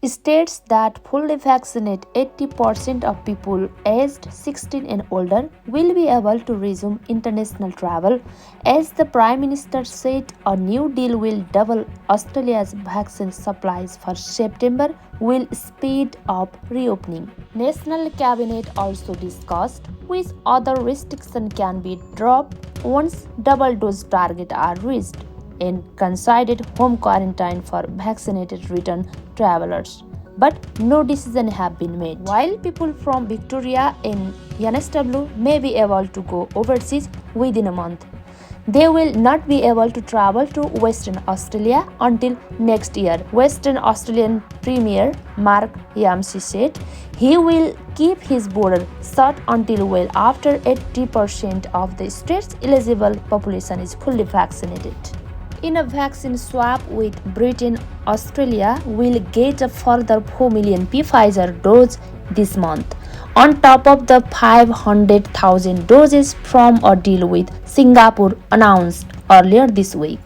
states that fully vaccinate 80% of people aged 16 and older will be able to resume international travel. As the Prime Minister said, a new deal will double Australia's vaccine supplies for September, will speed up reopening. National Cabinet also discussed which other restrictions can be dropped once double dose targets are reached and considered home quarantine for vaccinated return travelers. But no decision have been made. While people from Victoria and NSW may be able to go overseas within a month, they will not be able to travel to Western Australia until next year. Western Australian Premier Mark Yamsey said he will keep his border shut until well after 80% of the state's eligible population is fully vaccinated. In a vaccine swap with Britain, Australia will get a further 4 million Pfizer doses this month, on top of the 500,000 doses from a deal with Singapore announced earlier this week.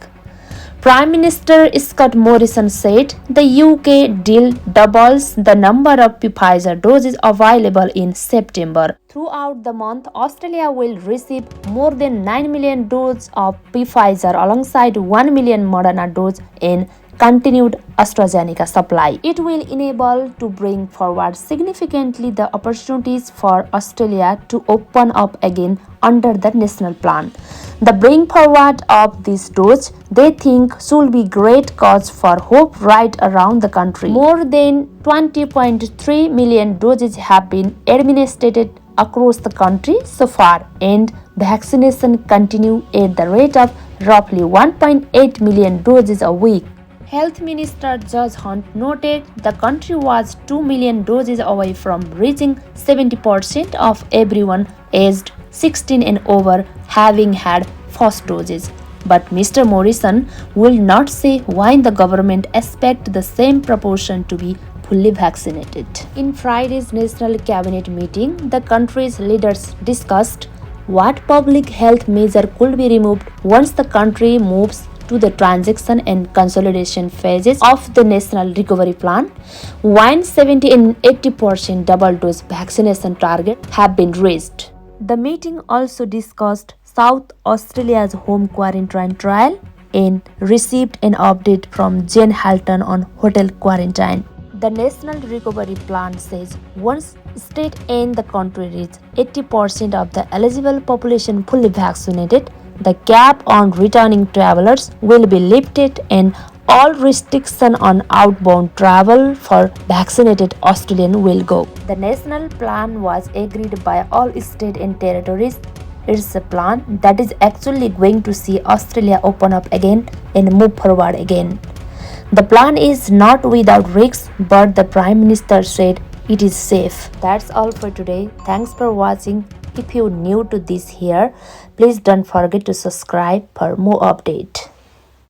Prime Minister Scott Morrison said the UK deal doubles the number of Pfizer doses available in September. Throughout the month, Australia will receive more than 9 million doses of Pfizer alongside 1 million Moderna doses in continued AstraZeneca supply. It will enable to bring forward significantly the opportunities for Australia to open up again under the national plan. The bring forward of this dose, they think, should be great cause for hope right around the country. More than 20.3 million doses have been administered across the country so far, and vaccination continue at the rate of roughly 1.8 million doses a week. Health Minister Josh Hunt noted the country was 2 million doses away from reaching 70% of everyone aged 16 and over having had first doses. But Mr. Morrison will not say why the government expects the same proportion to be fully vaccinated. In Friday's National Cabinet meeting, the country's leaders discussed what public health measure could be removed once the country moves to the transition and consolidation phases of the National Recovery Plan, when 70 and 80% double dose vaccination target have been reached. The meeting also discussed South Australia's home quarantine trial and received an update from Jane Halton on hotel quarantine. The National Recovery Plan says once state and the country reach 80% of the eligible population fully vaccinated, the cap on returning travelers will be lifted and all restriction on outbound travel for vaccinated Australians will go. The national plan was agreed by all states and territories. It's a plan that is actually going to see Australia open up again and move forward again. The plan is not without risks, but the Prime Minister said it is safe. That's all for today. Thanks for watching. If you're new to this here, please don't forget to subscribe for more update.